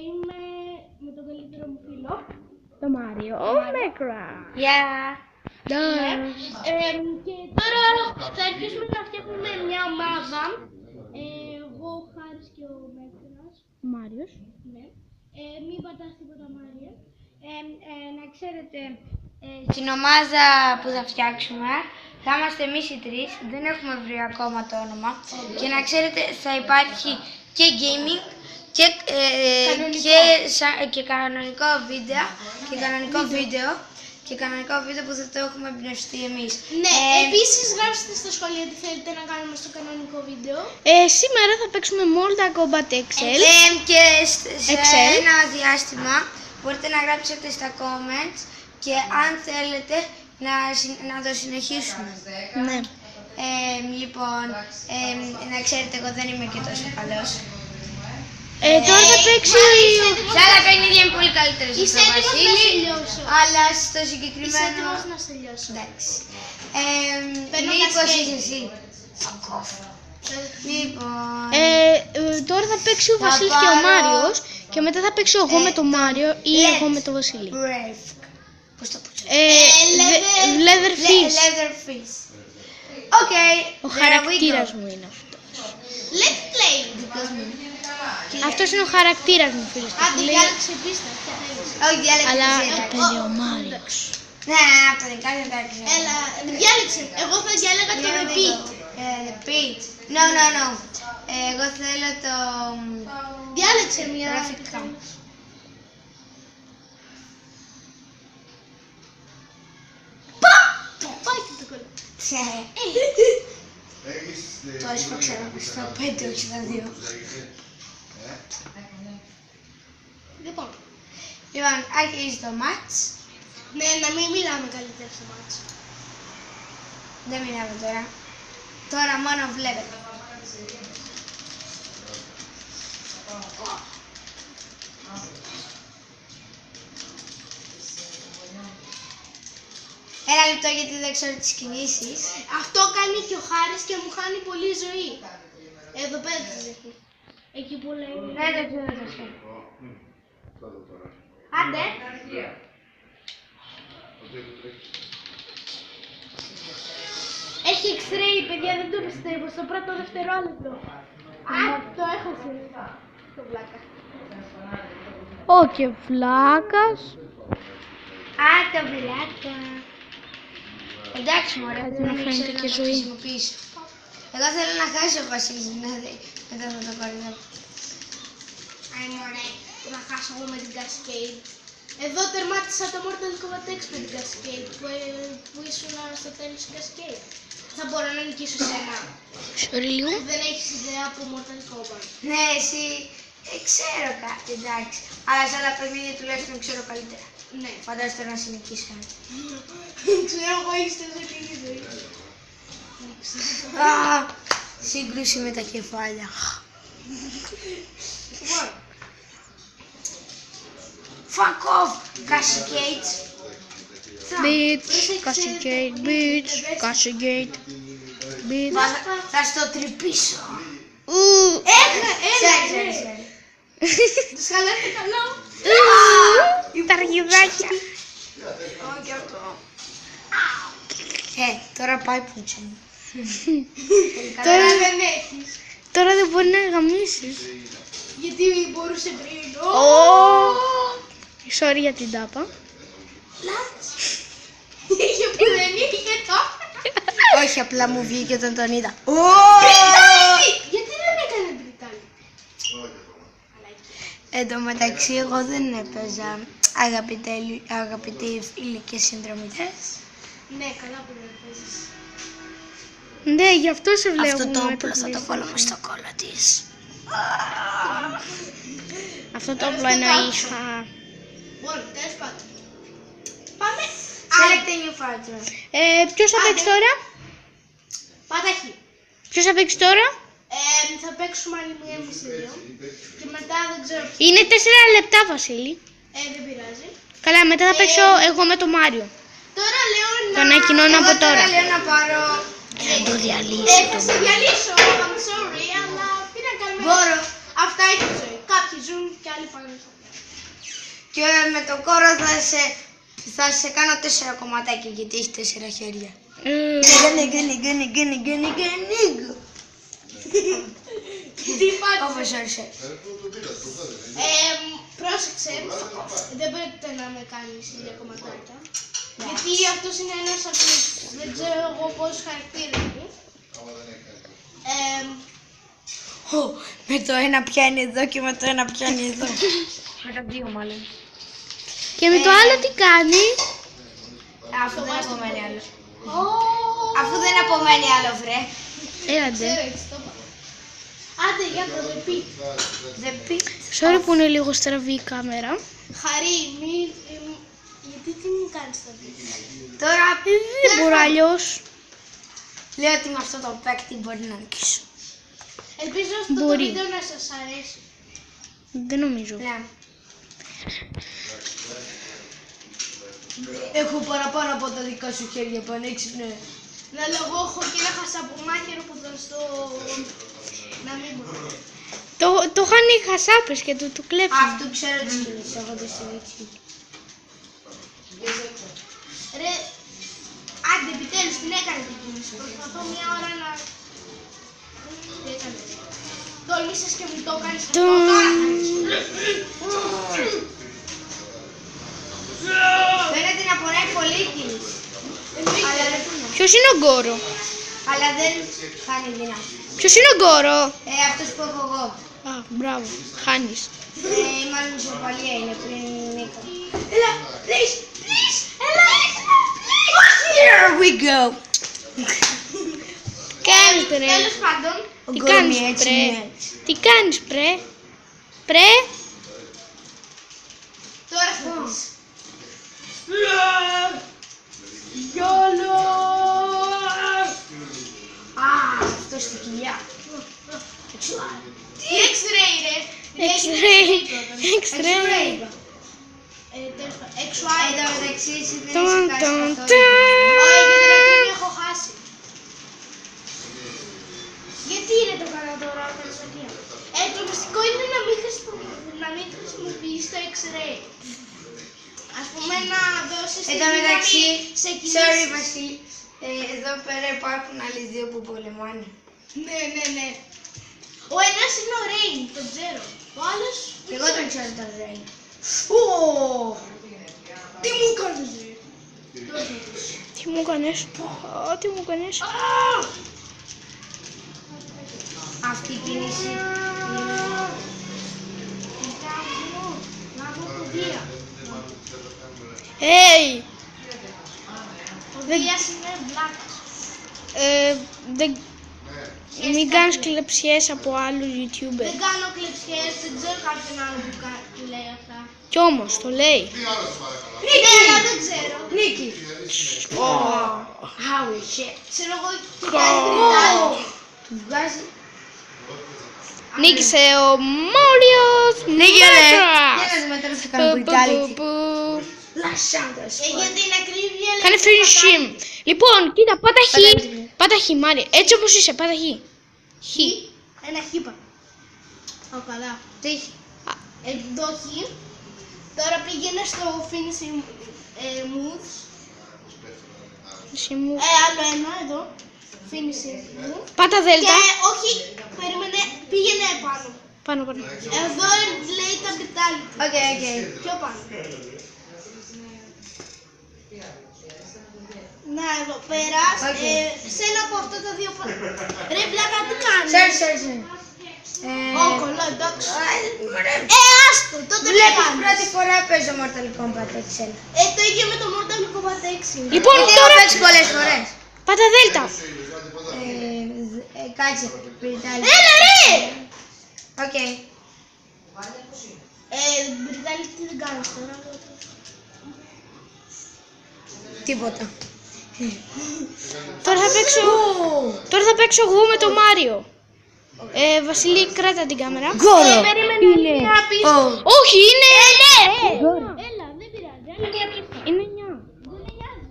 Είμαι με τον καλύτερο μου φίλο, το Μάριο. Yeah. Και τώρα θα αρχίσουμε να φτιάχνουμε μια ομάδα. Εγώ, ο Χάρης και ο Μέκρας. Μάριος. Ναι. Μην πατάς τίποτα, Μάρια. Να ξέρετε, στην ομάδα που θα φτιάξουμε θα είμαστε εμείς οι τρεις, δεν έχουμε βρει ακόμα το όνομα. Και να ξέρετε θα υπάρχει και gaming και κανονικό βίντεο που θα το έχουμε εμπνευστεί εμείς. Ναι, επίσης γράψτε στα σχόλια τι θέλετε να κάνουμε στο κανονικό βίντεο. Σήμερα θα παίξουμε Mortal Kombat XL και σε ένα διάστημα μπορείτε να γράψετε στα comments και αν θέλετε να το συνεχίσουμε. Ναι. Λοιπόν, να ξέρετε εγώ δεν είμαι και τόσο καλός. Τώρα θα παίξει... Σε άλλα παιχνίδια είμαι πολύ καλύτερος από τον Βασίλη, αλλά στο συγκεκριμένο... Είσαι έτοιμος να σε λιώσω. Εντάξει. Μήπως είσαι εσύ. Λοιπόν... Τώρα θα παίξει ο Βασίλης και ο Μάριος και μετά θα παίξω εγώ με τον Μάριο ή εγώ με τον Βασίλη. Πώς το πω? Leatherface. Οκ. Ο χαρακτήρας μου είναι αυτός. Let's play. Αυτός είναι ο χαρακτήρας μου, φίλες και φίλοι. Διάλεξε πίστα. Όχι, διάλεξε. Αλλά το παίζει ο Μάριος. Ναι, αυτό δεν κάνει, εντάξει. Έλα, διάλεξε. Εγώ θα διάλεγα το repeat. Repeat. No. Εγώ θέλω το... Διάλεξε μια... Γραφικά. Πάει και το κολλά. Το έσφαξα στα 5, όχι στα 2. Λοιπόν, αρχίζει το match. ναι, να μην μιλάμε καλύτερα στο μάτς. Δεν μιλάμε τώρα. Τώρα μόνο βλέπετε. Ένα λεπτό γιατί δεν ξέρω τις κινήσεις. Αυτό κάνει και ο Χάρης και μου χάνει πολύ ζωή. Εδώ πέρα τις έχει. Εκεί που λέει... Δεν το ξέρω. Άντε. Έχει X-ray, παιδιά, δεν το πιστεύω. Στο πρώτο δευτερόλεπτο. Το έχασε. Το βλάκα. Και βλάκας. Το βλάκα. Εντάξει μωρέ, δεν ήξερα να το χρησιμοποιήσω. Εγώ θέλω να χάσει ο Βασίλης, μετά θα το πάρω. Άι μωρέ, να χάσω εγώ με την Cascade. Εδώ τερμάτισα το Mortal Kombat X με την Cascade που ήσουν στο τέλος της Cascade. Θα μπορώ να νικήσω σένα. Sorry λίγο. Δεν έχεις ιδέα από Mortal Kombat. Ναι, εσύ ξέρω κάτι, εντάξει. Αλλά σε άλλα παιχνίδια τουλάχιστον ξέρω καλύτερα. Ναι. Φαντάζομαι να σε νικήσω. Ξέρω εγώ έχεις τόσο λίγη ζωή. Σύγκρουση με τα κεφάλια. Fuck off, Cascade. Cascade. Θα στο τρυπήσω. Έλα. Τους χαλάτε καλό. Τα αργιδάκια. Όχι αυτό. Τώρα πάει πούτσο. Τώρα δεν έχεις. Τώρα δεν μπορεί να γαμίσεις. Γιατί μπορούσε πριν. Sorry για την τάπα. Λάτς. Είχε που δεν είχε τώρα. Όχι, απλά μου βγήκε όταν τον είδα. Μπριτάνι! Γιατί δεν έκανε Μπριτάνι? Εν τω μεταξύ, εγώ δεν έπαιζα αγαπητοί φίλοι και συνδρομητές. Ναι, καλά που δεν παίζεις. Ναι, γι' αυτό σε βλέπω. Αυτό το όπλο θα το βάλουμε στο κόλλο της. Αυτό το όπλο εννοήσα. Μπορεί, τέλος πάντων. Πάμε. Select a new fighter. Ποιος θα παίξει τώρα? Πάτα χ. Ποιος θα παίξει τώρα? Θα παίξουμε άλλη μία εμείς δύο. Και μετά δεν ξέρω ποιος. Είναι 4 λεπτά, Βασίλη. Δεν πειράζει. Καλά, μετά θα παίξω εγώ με τον Μάριο. Τώρα λέω να... Το ανακοινώνω από τώρα. Τώρα λέω να πάρω... Και να το διαλύσω. Θα σε διαλύσω, I'm sorry, αλλά τι να κάνουμε. Μπορώ. Αυτά ζουν και άλλοι πάνω. Και με το κόρο θα σε κάνω 4 κομματάκια γιατί έχει 4 χέρια. Τι πάτησε. Όπως όρισε. Πρόσεξε, δεν πρέπει να με κάνεις 1000 κομματάκια. Γιατί αυτός είναι ένας από τους, δεν ξέρω εγώ πόσους χαρακτήρες του. Με το ένα πιάνει εδώ και με το ένα πιάνει εδώ. Με τα δύο μάλλον. Και με το άλλο τι κάνει? Αφού δεν απομένει άλλο. Αφού δεν απομένει άλλο, βρε. Έλαντε. Άντε για το The Pit. The Pit. Sorry που είναι λίγο στραβή η κάμερα. Χαρή, γιατί τι μου κάνεις το Pit. Τώρα Δεν μπορώ αλλιώς. λέω ότι με αυτό το παίκτη μπορεί να νικήσω. Ελπίζω αυτό το Μπορεί. βίντεο να σας αρέσει. Δεν νομίζω. Ναι. Έχω παραπάνω από τα δικά σου χέρια, πανέξυπνε. Να λέω εγώ έχω και ένα χασαπομάχαιρο που θα στο... να μην μπορώ. Το είχαν οι χασάπες και του κλέψαν. Αυτό ξέρω τις κινήσεις, εγώ δεν ξέρω έτσι. Ρε, άντε επιτέλους την έκανε την κίνηση. Προσπαθώ μια ώρα να... Τι έκανε. Τόλμησες και μου το έκανες αυτό. Φαίνεται να πονάει πολύ η κίνηση. Αλλά δεν πονάει. Ποιος είναι ο Γκόρο? Αλλά δεν χάνει δύναμη. Ποιος είναι ο Γκόρο? Αυτός που έχω εγώ. Α, μπράβο. Χάνεις. Μάλλον ισοπαλία είναι πριν νίκο. Έλα, please, please, έλα, Here we go. Κάνεις ρε. Τέλος πάντων, Τι κάνεις πρέ? Τι κάνεις πρέ? Πρέ? τώρα θα δεις. Γιόλο! Αυτό στη κοιλιά. Τι X-ray ρε. X-ray. X-ray. Τέλος πάντων, Εν XY. τω μεταξύ εσύ δεν Τον, είσαι τον, κάτι τον. Όχι, γιατί την έχω χάσει. Γιατί είναι το κάνω τώρα όταν σοκία. Το μυστικό είναι να μην χρησιμοποιείς το X-ray. Ας πούμε να δώσεις τη Εν τω μεταξύ, δύναμη σε sorry κινήσεις. Βασίλη, εδώ πέρα υπάρχουν άλλοι δύο που πολεμάνε. Ναι, ναι, ναι. Ο ένας είναι ο Rain, τον ξέρω. Ο άλλος... Εγώ τον ξέρω τον Ρέιν. Τι μου κάνεις ρε. Τι μου έκανες? Τι μου έκανες? Αυτή η κίνηση Να έχω κουδία. Hey! Ο Δίας είναι βλάκας. Μην κάνεις κλεψιές από άλλους YouTubers. Δεν κάνω κλεψιές, δεν ξέρω κάποιον άλλο που λέει αυτά. Κι όμως το λέει. Ναι, αλλά δεν ξέρω. Νίκη. Holy shit. Ξέρω εγώ τι κάνει Βρυτάλη. Του βγάζει. Νίκησε ο Μάριος Για Μέτρας. να δούμε τώρα θα κάνω brutality. Που. Λασάντας. Για την ακρίβεια λέει... Κάνε finish him. Λοιπόν, κοίτα, πάτα χ. Πατάμε την- Πάτα χ, Μάρια. Έτσι όπως είσαι, πάτα χ. Χ. Ένα χίπα. Ω, καλά. Τι έχει. Εδώ χ. Τώρα πήγαινε στο finishing moves. Εσύ μου. Άλλο ένα εδώ. Finishing move. Πάτα Και δέλτα. όχι, περίμενε, πήγαινε επάνω. Πάνω, πάνω. Εδώ λέει τα brutality. Οκ. Πιο πάνω. Να, εδώ πέρα, Οκ. σε ένα από αυτά τα δύο πάνω. Ρε βλάκα, τι κάνεις. Sorry. Ω, κολλά, εντάξει. Ωραία. Άστο, τότε δεν Βλέπεις κάνεις. πρώτη φορά παίζω Mortal Kombat XL. Το ίδιο με το Mortal Kombat 6. Λοιπόν, Γιατί έχω τώρα. παίξει πολλές φορές. Πάτα δέλτα. Κάτσε. Brutality. Έλα ρε! Οκ. Brutality τι δεν κάνεις τώρα. Τίποτα. Τώρα θα παίξω εγώ με τον Μάριο. Βασίλη, κράτα την κάμερα. Γκόρο. Περίμενε να πεις. Όχι, είναι. Έλα, δεν πειράζει. Άλλη μια πίστα. Είναι 9. Δεν νοιάζει.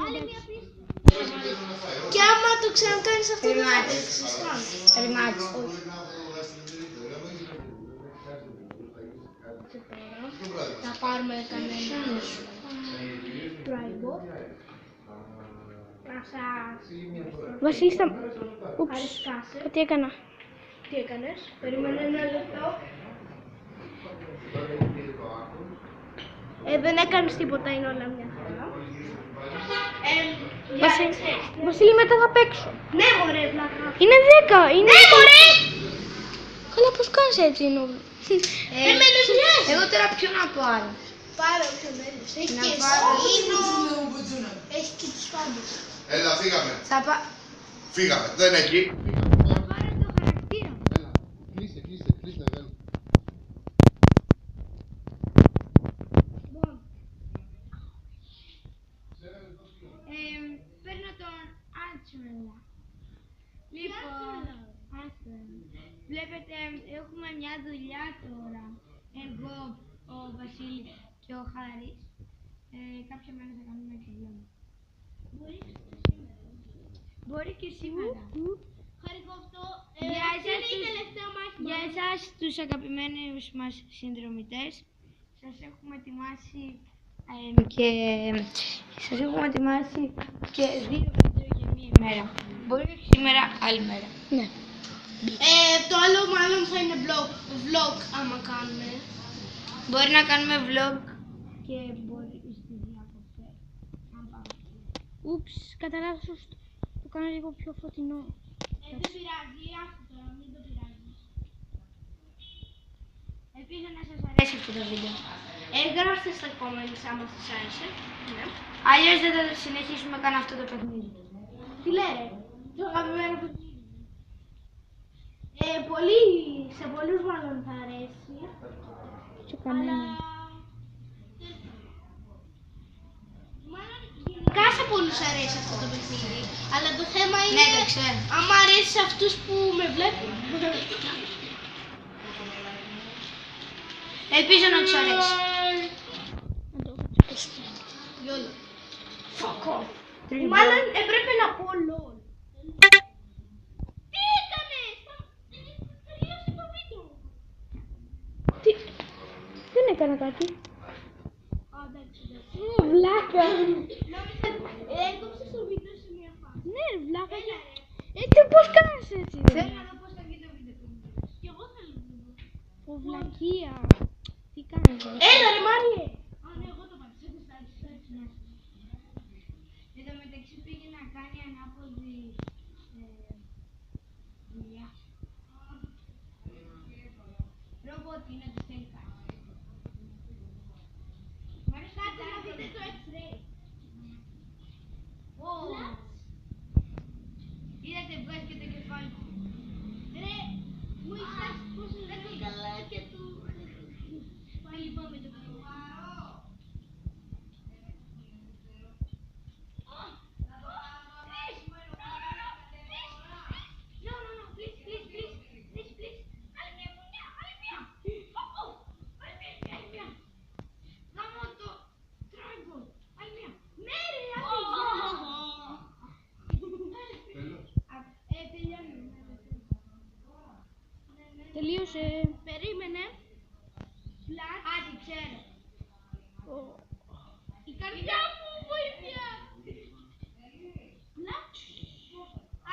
Άλλη μια πίστα. Και άμα το ξανακάνεις αυτό δεν θα Rematch. παίξεις. Rematch. κάτσε τώρα. Θα πάρουμε κανένα tripod. Να σας Βασίλη, Ούψ, αρισκάσει. τι έκανα. Τι έκανες? Περίμενε ένα λεπτό. Δεν έκανες τίποτα, είναι όλα μια φορά. Βασίλη, μετά θα παίξω. Ναι, μωρέ, βλάκα. Είναι 10, είναι Ναι, 10. μωρέ! Καλά, πώς κάνεις έτσι, Νόβι. Δεν με ενοχλιάζει. Εγώ τώρα ποιο να πάρω. Πάρε όποιον θέλεις. Έχει Να και πάρω. σκήνο. Έχει και τους πάντες. Έλα, φύγαμε. Φύγαμε. Δεν έχει. Θα πάρω το χαρακτήρα. Έλα. Κλείστε, κλείστε. Έλα. Παίρνω τον Άτσμελα. Λοιπόν, βλέπετε, έχουμε μια δουλειά τώρα. Εγώ, ο Βασίλης και ο Χάρης. Κάποια μέρα θα κάνουμε και δυο. Μπορεί και σήμερα. Χάρη αυτό. Για Αυτή εσάς είναι η τους- τελευταία μάχη. Για εσάς τους αγαπημένους μας συνδρομητές, σας έχουμε ετοιμάσει και 2 βίντεο για μία ημέρα. Μπορεί όχι σήμερα, άλλη μέρα. Ναι. Το άλλο μάλλον θα είναι vlog άμα κάνουμε. Μπορεί να κάνουμε vlog και μπορεί στη διακοπές. Αν πάμε. Ούψ, κατά λάθος το κάνω λίγο πιο φωτεινό. Δεν πειράζει, άστο τώρα, μην το πειράζεις. Ελπίζω να σας αρέσει αυτό το βίντεο. Γράψτε στα comments άμα σας άρεσε. Ναι. Αλλιώς δεν θα συνεχίσουμε καν αυτό το παιχνίδι. Τι λέει, το αγαπημένο παιχνίδι. Σε πολλούς μάλλον θα αρέσει. Σε κανένα. Μάλλον γενικά σε πολλούς αρέσει αυτό το παιχνίδι. Αλλά το θέμα είναι Ναι, το ξέρω. άμα αρέσει σε αυτούς που με βλέπουν. Ελπίζω να τους αρέσει. Να το χτυπήσω. Γιόλο. Fuck off. Μάλλον έπρεπε να πω LOL. Τι έκανες! Τελείωσε το βίντεο. Τι, δεν έκανα κάτι. Εντάξει. Βλάκα. Έκοψες το βίντεο σε μια φάση. Ναι, βλάκα. Έλα ρε. Έτσι, πώς κάνεις έτσι. Θέλω να δω πώς θα γίνει το βίντεο. Κι εγώ θέλω να το δω. Πω, βλακεία. Τι κάνεις. Έλα ρε Μάριε. Α, ναι, εγώ το πάτησα. Εν τω μεταξύ πήγε να κάνει ανάποδη δουλειά. Ρομπότ είναι το θέλει κάτι. Μ' αρέσει Κάτσε να δείτε το X-ray. Είδατε βγάζει και το κεφάλι. Ρε, μου είχες πόσο δεν το καλά και του... Πάλι πάμε το καλό. Τελείωσε. Περίμενε. Άντε, ξέρω. Η καρδιά μου βοήθεια.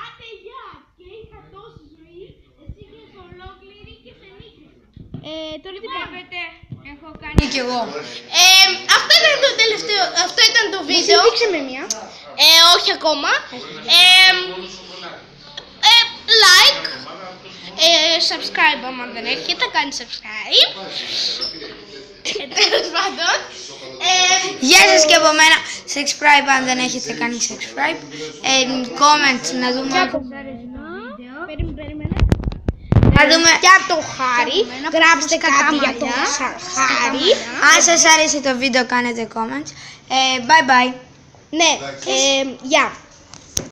Άντε γεια. Και είχα τόση ζωή. Εσύ είχες ολόκληρη και σε νίκησα. Τώρα τι πάμε. Βλέπετε, έχω κάνει κι εγώ. Αυτό ήταν το τελευταίο. Αυτό ήταν το βίντεο. Δείξε με μια. Όχι ακόμα. Like. Subscribe άμα δεν έχετε. Κάνει subscribe. Τέλος πάντων. Γεια σας και από μένα. Subscribe αν δεν έχετε κάνει subscribe. Comment να δούμε. Περίμενε. Να δούμε. Για το Χάρη. Γράψτε κάτι για το Χάρη. Αν σας άρεσε το βίντεο κάνετε comments. Bye bye. Ναι. Γεια.